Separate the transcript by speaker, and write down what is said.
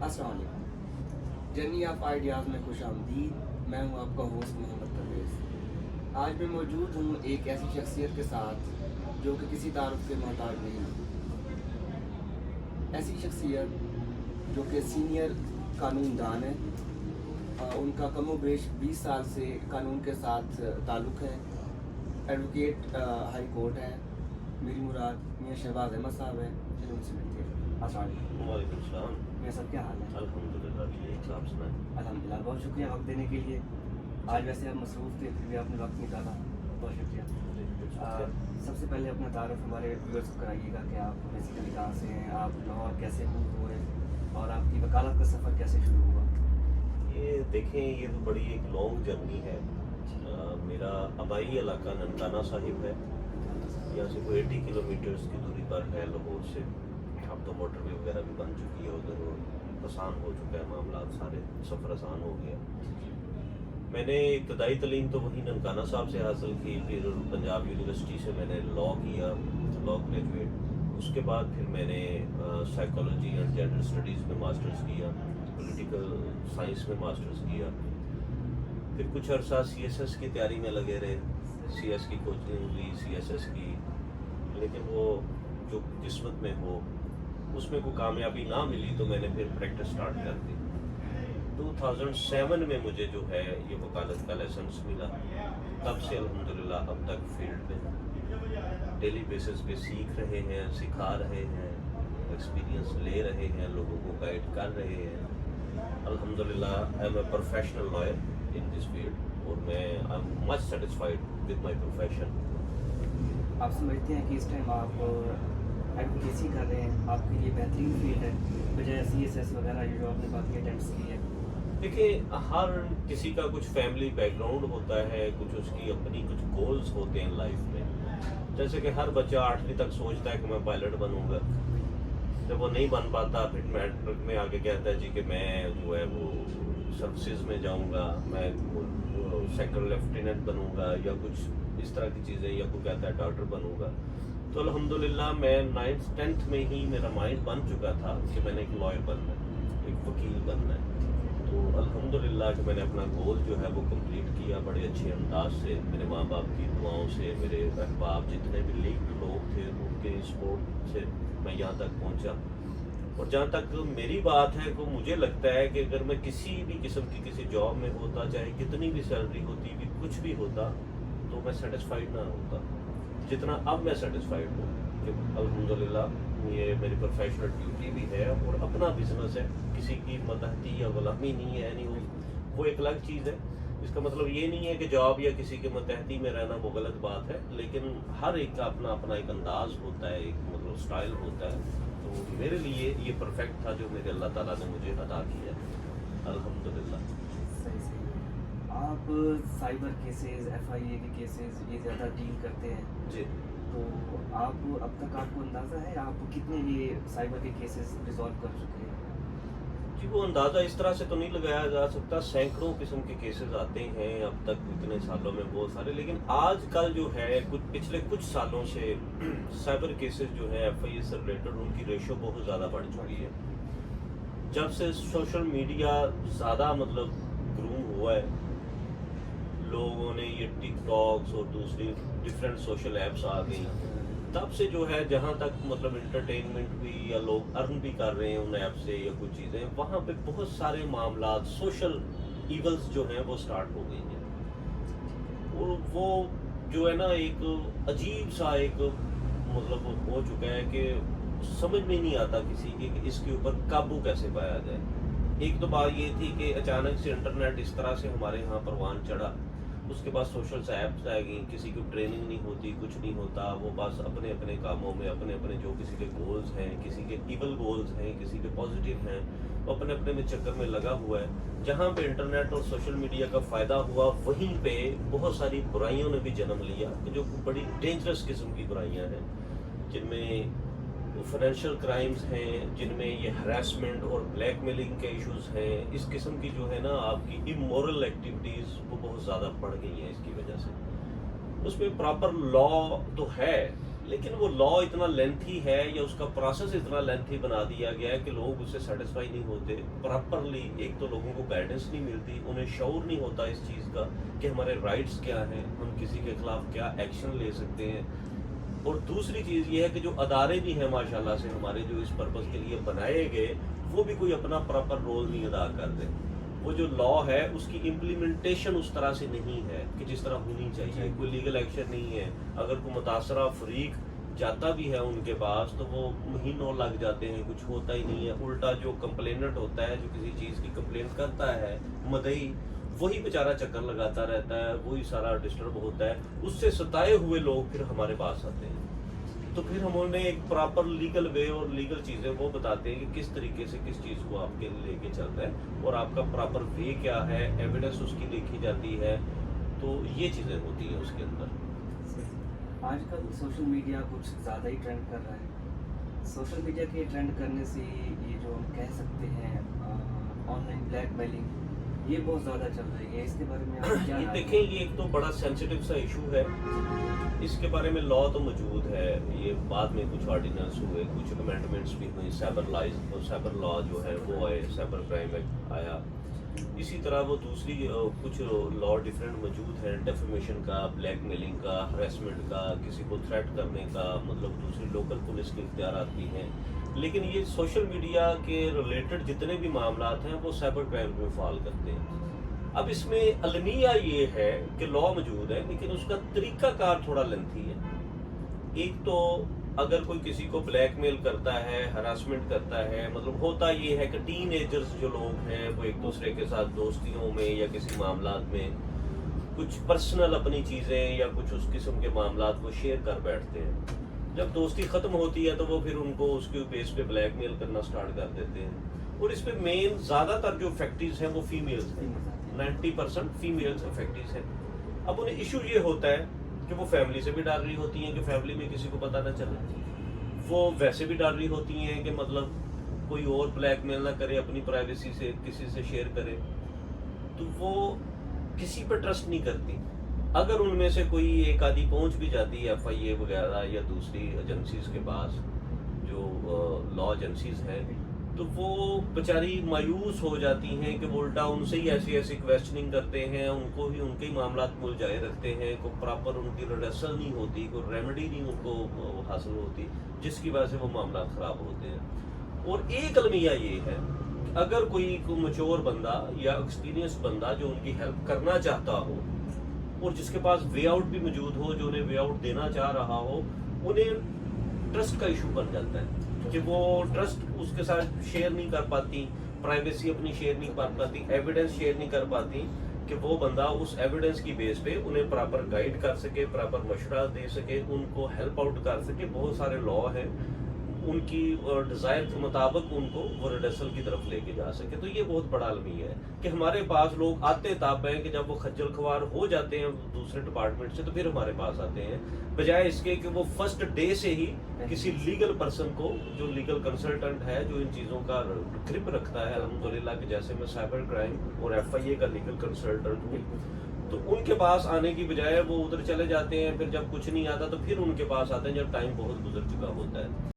Speaker 1: السلام علیکم، journey of ideas میں خوش آمدید۔ میں ہوں آپ کا ہوسٹ محمد پرویز۔ آج میں موجود ہوں ایک ایسی شخصیت کے ساتھ جو کہ کسی تعارف کے محتاج نہیں ہے۔ ایسی شخصیت جو کہ سینئر قانون دان ہے، ان کا کم و بیش 20 سال سے قانون کے ساتھ تعلق ہے۔ ایڈوکیٹ ہائی کورٹ ہے، میری مراد میاں شہباز احمد صاحب ہیں۔ چلو ان سے ملتے ہیں۔ السلام علیکم۔
Speaker 2: وعلیکم السلام۔
Speaker 1: میاں صاحب کیا حال ہے؟
Speaker 2: الحمدللہ ٹھیک، آپ سنائیں؟
Speaker 1: الحمدللہ، بہت شکریہ وقت دینے کے لیے۔ آج ویسے آپ مصروف تھے پھر بھی آپ نے وقت نکالا، بہت شکریہ۔ سب سے پہلے اپنا تعارف ہمارے ویورز کو کرائیے گا کہ آپ بیسیکلی کہاں سے ہیں، آپ لاہور کیسے موو ہوئے اور آپ کی وکالت کا سفر کیسے شروع ہوا؟
Speaker 2: یہ دیکھیں، یہ تو بڑی ایک لانگ جرنی ہے۔ میرا آبائی علاقہ ننکانہ صاحب ہے، یہاں سے کوئی 80 کلومیٹرز کی دوری پر ہے لاہور سے۔ اب تو موٹر وے وغیرہ بھی بن چکی ہے ادھر، اور آسان ہو چکا ہے معاملات، سارے سفر آسان ہو گیا۔ میں نے ابتدائی تعلیم تو وہیں ننکانہ صاحب سے حاصل کی، پھر پنجاب یونیورسٹی سے میں نے لاء کیا، لاء گریجویٹ۔ اس کے بعد پھر میں نے سائیکالوجی اینڈ جینڈر اسٹڈیز میں ماسٹرز کیا، پولیٹیکل سائنس میں ماسٹرز کیا۔ پھر کچھ عرصہ سی ایس ایس کی تیاری میں لگے رہے، سی ایس کی کوچنگ لی، سی ایس ایس کی، لیکن وہ جو قسمت میں ہو اس میں کوئی کامیابی نہ ملی، تو میں نے پھر پریکٹس سٹارٹ کر دی۔ 2007 میں مجھے جو ہے یہ وکالت کا لائسنس ملا، تب سے الحمدللہ اب تک فیلڈ میں ڈیلی بیسس پہ سیکھ رہے ہیں، سکھا رہے ہیں، ایکسپیرینس لے رہے ہیں، لوگوں کو گائیڈ کر رہے ہیں۔ الحمدللہ I am a professional lawyer in this field, اور میں I am much satisfied with my profession.
Speaker 1: آپ سمجھتے ہیں کہ اس ٹائم آپ ایڈوکیسی کر رہے ہیں، آپ کے لیے بہترین فیلڈ ہے بجائے سی ایس ایس وغیرہ جو آپ نے باقی اٹیمپٹس کی ہے؟
Speaker 2: دیکھیں، ہر کسی کا کچھ فیملی بیک گراؤنڈ ہوتا ہے، کچھ اس کی اپنی کچھ گولز ہوتے ہیں لائف میں۔ جیسے کہ ہر بچہ 8ویں تک سوچتا ہے کہ میں پائلٹ بنوں گا، جب وہ نہیں بن پاتا پھر میٹرک میں آگے کہتا ہے جی کہ میں جو ہے وہ سروسز میں جاؤں گا، میں سیکنڈ لیفٹیننٹ بنوں گا، یا کچھ اس طرح کی چیزیں، یا کوئی کہتا ہے ڈاکٹر بنوں گا۔ تو الحمدللہ میں 9th 10th میں ہی میرا مائنڈ بن چکا تھا کہ میں نے ایک لائر بننا ہے، ایک وکیل بننا ہے۔ تو الحمدللہ کہ میں نے اپنا گول جو ہے وہ کمپلیٹ کیا بڑے اچھے انداز سے، میرے ماں باپ کی دعاؤں سے، میرے احباب جتنے بھی لیگل لوگ تھے ان کے سپورٹ سے میں یہاں تک پہنچا۔ اور جہاں تک میری بات ہے تو مجھے لگتا ہے کہ اگر میں کسی بھی قسم کی کسی جاب میں ہوتا، چاہے کتنی بھی سیلری ہوتی بھی، کچھ بھی ہوتا، تو میں سیٹسفائیڈ نہ ہوتا جتنا اب میں سیٹسفائیڈ ہوں کہ الحمدللہ یہ میری پروفیشنل ڈیوٹی بھی ہے اور اپنا بزنس ہے، کسی کی ماتحتی یا غلامی نہیں ہے، یعنی وہ ایک الگ چیز ہے۔ اس کا مطلب یہ نہیں ہے کہ جاب یا کسی کے ماتحتی میں رہنا وہ غلط بات ہے، لیکن ہر ایک کا اپنا اپنا ایک انداز ہوتا ہے، ایک مطلب سٹائل ہوتا ہے۔ تو میرے لیے یہ پرفیکٹ تھا جو میرے اللہ تعالیٰ نے مجھے عطا کیا، الحمدللہ۔
Speaker 1: صحیح۔ آپ سائبر کیسز، ایف آئی اے کے کیسز یہ زیادہ ڈیل کرتے ہیں
Speaker 2: جی،
Speaker 1: تو آپ اب تک آپ کو اندازہ ہے آپ کتنے یہ سائبر کے کیسز ریزالو کر چکے ہیں؟
Speaker 2: جی وہ اندازہ اس طرح سے تو نہیں لگایا جا سکتا، سینکڑوں قسم کے کیسز آتے ہیں اب تک اتنے سالوں میں بہت سارے، لیکن آج کل جو ہے پچھلے کچھ سالوں سے سائبر کیسز جو ہے ایف آئی اے سے ریلیٹڈ ان کی ریشو بہت زیادہ بڑھ چکی ہے۔ جب سے سوشل میڈیا زیادہ مطلب گروم ہوا ہے، لوگوں نے یہ ٹک ٹاکس اور دوسری ڈفرینٹ سوشل ایپس آ گئی، تب سے جو ہے جہاں تک مطلب انٹرٹینمنٹ بھی یا لوگ ارن بھی کر رہے ہیں ان ایپ سے یا کچھ چیزیں، وہاں پہ بہت سارے معاملات سوشل ایونٹس جو ہیں وہ سٹارٹ ہو گئی ہیں، اور وہ جو ہے نا ایک عجیب سا ایک مطلب ہو چکا ہے کہ سمجھ میں نہیں آتا کسی کی کہ اس کے اوپر قابو کیسے پایا جائے۔ ایک تو بات یہ تھی کہ اچانک سے انٹرنیٹ اس طرح سے ہمارے یہاں پروان چڑھا، اس کے بعد سوشل ایپس آئے گئی، کسی کو ٹریننگ نہیں ہوتی، کچھ نہیں ہوتا، وہ بس اپنے اپنے کاموں میں اپنے اپنے جو کسی کے گولز ہیں، کسی کے ایول گولز ہیں، کسی کے پازیٹیو ہیں، وہ اپنے اپنے میں چکر میں لگا ہوا ہے۔ جہاں پہ انٹرنیٹ اور سوشل میڈیا کا فائدہ ہوا، وہیں پہ بہت ساری برائیوں نے بھی جنم لیا، جو بڑی ڈینجرس قسم کی برائیاں ہیں، جن میں فائنینشیل کرائمز ہیں، جن میں یہ ہراسمنٹ اور بلیک میلنگ کے ایشوز ہیں۔ اس قسم کی جو ہے نا آپ کی امورل ایکٹیویٹیز وہ بہت زیادہ بڑھ گئی ہیں اس کی وجہ سے۔ اس میں پراپر لا تو ہے، لیکن وہ لا اتنا لینتھی ہے یا اس کا پروسیس اتنا لینتھی بنا دیا گیا ہے کہ لوگ اس سے سیٹسفائی نہیں ہوتے پراپرلی. ایک تو لوگوں کو گائیڈنس نہیں ملتی, انہیں شعور نہیں ہوتا اس چیز کا کہ ہمارے رائٹس کیا ہیں, ہم کسی کے خلاف کیا ایکشن لے سکتے ہیں. اور دوسری چیز یہ ہے کہ جو ادارے بھی ہیں ماشاءاللہ سے ہمارے جو اس پرپز کے لیے بنائے گئے, وہ بھی کوئی اپنا پراپر رول نہیں ادا کرتے. وہ جو لا ہے اس کی امپلیمنٹیشن اس طرح سے نہیں ہے کہ جس طرح ہونی چاہیے. کوئی لیگل ایکشن نہیں ہے. اگر کوئی متاثرہ فریق جاتا بھی ہے ان کے پاس تو وہ مہینوں لگ جاتے ہیں, کچھ ہوتا ہی نہیں ہے. الٹا جو کمپلیننٹ ہوتا ہے, جو کسی چیز کی کمپلین کرتا ہے مدعی, وہی بیچارہ چکر لگاتا رہتا ہے, وہی سارا ڈسٹرب ہوتا ہے. اس سے ستائے ہوئے لوگ پھر ہمارے پاس آتے ہیں. تو پھر ہم انہیں ایک پراپر لیگل وے اور لیگل چیزیں وہ بتاتے ہیں کہ کس طریقے سے کس چیز کو آپ کے لے کے چلتا ہے اور آپ کا پراپر وے کیا ہے, ایویڈنس اس کی دیکھی جاتی ہے. تو یہ چیزیں ہوتی ہیں اس کے اندر.
Speaker 1: آج کل سوشل میڈیا کچھ زیادہ ہی ٹرینڈ کر رہا ہے. سوشل میڈیا کے ٹرینڈ کرنے سے یہ جو ہم کہہ سکتے ہیں آن لائن بلیک میلنگ, یہ بہت زیادہ چل رہی ہے. اس کے بارے میں آپ کیا
Speaker 2: یہ دیکھیں, یہ ایک تو بڑا سینسیٹیو سا ایشو ہے. اس کے بارے میں لا تو موجود ہے, یہ بعد میں کچھ آرڈیننس ہوئے, کچھ امینڈمنٹس بھی ہوئی, سائبر لا جو ہے وہ آئے, سائبر کرائم ایکٹ آیا. اسی طرح وہ دوسری کچھ لا ڈفرینٹ موجود ہیں, ڈیفیمیشن کا, بلیک میلنگ کا, ہراسمنٹ کا, کسی کو تھریٹ کرنے کا, مطلب دوسری لوکل پولیس کے اختیارات بھی ہیں. لیکن یہ سوشل میڈیا کے ریلیٹڈ جتنے بھی معاملات ہیں وہ سائبر کرائم میں فال کرتے ہیں. اب اس میں المیہ یہ ہے کہ لا موجود ہے لیکن اس کا طریقہ کار تھوڑا لینتھی ہے. ایک تو اگر کوئی کسی کو بلیک میل کرتا ہے, ہراسمنٹ کرتا ہے, مطلب ہوتا یہ ہے کہ ٹین ایجرز جو لوگ ہیں وہ ایک دوسرے کے ساتھ دوستیوں میں یا کسی معاملات میں کچھ پرسنل اپنی چیزیں یا کچھ اس قسم کے معاملات وہ شیئر کر بیٹھتے ہیں. جب دوستی ختم ہوتی ہے تو وہ پھر ان کو اس کے بیس پہ بلیک میل کرنا سٹارٹ کر دیتے ہیں. اور اس پہ مین زیادہ تر جو افیکٹیوز ہیں وہ فیمیلز ہیں, 90% فیمیلز افیکٹیوز ہیں. اب انہیں ایشو یہ ہوتا ہے کہ وہ فیملی سے بھی ڈر رہی ہوتی ہیں کہ فیملی میں کسی کو پتہ نہ چلے. وہ ویسے بھی ڈر رہی ہوتی ہیں کہ مطلب کوئی اور بلیک میل نہ کرے, اپنی پرائیویسی سے کسی سے شیئر کرے. تو وہ کسی پہ ٹرسٹ نہیں کرتی. اگر ان میں سے کوئی ایک آدھی پہنچ بھی جاتی ہے FIA وغیرہ یا دوسری ایجنسیز کے پاس جو لا ایجنسیز ہیں, تو وہ بیچاری مایوس ہو جاتی ہیں کہ وہ الٹا ان سے ہی ایسی ایسی کویسچننگ کرتے ہیں, ان کو ہی ان کے ہی معاملات ملجھائے رکھتے ہیں, کوئی پراپر ان کی ریڈیسل نہیں ہوتی, کوئی ریمیڈی نہیں ان کو حاصل ہوتی, جس کی وجہ سے وہ معاملات خراب ہوتے ہیں. اور ایک المیہ یہ ہے کہ اگر کوئی میچور بندہ یا ایکسپیرینس بندہ جو ان کی ہیلپ کرنا چاہتا ہو اور جس کے پاس وے آؤٹ بھی موجود ہو, جو انہیں وے آؤٹ دینا چاہ رہا ہو, انہیں ٹرسٹ کا ایشو بن جاتا ہے کہ وہ ٹرسٹ اس کے ساتھ شیئر نہیں کر پاتی, پرائیویسی اپنی شیئر نہیں کر پاتی, ایویڈنس شیئر نہیں کر پاتی کہ وہ بندہ اس ایویڈنس کی بیس پہ انہیں پراپر گائیڈ کر سکے, پراپر مشورہ دے سکے, ان کو ہیلپ آؤٹ کر سکے. بہت سارے لا ہیں ان کی ڈیزائر کے مطابق ان کو وہ ریڈیسل کی طرف لے کے جا سکے. تو یہ بہت بڑا المیہ ہے کہ ہمارے پاس لوگ آتے تاب ہیں کہ جب وہ خجل خوار ہو جاتے ہیں دوسرے ڈپارٹمنٹ سے تو پھر ہمارے پاس آتے ہیں, بجائے اس کے کہ وہ فرسٹ ڈے سے ہی کسی لیگل پرسن کو, جو لیگل کنسلٹنٹ ہے, جو ان چیزوں کا گرپ رکھتا ہے الحمدللہ, کہ جیسے میں سائبر کرائم اور FIA کا لیگل کنسلٹنٹ ہوں, تو ان کے پاس آنے کی بجائے وہ ادھر چلے جاتے ہیں. پھر جب کچھ نہیں آتا تو پھر ان کے پاس آتے ہیں جب ٹائم بہت گزر چکا ہوتا ہے.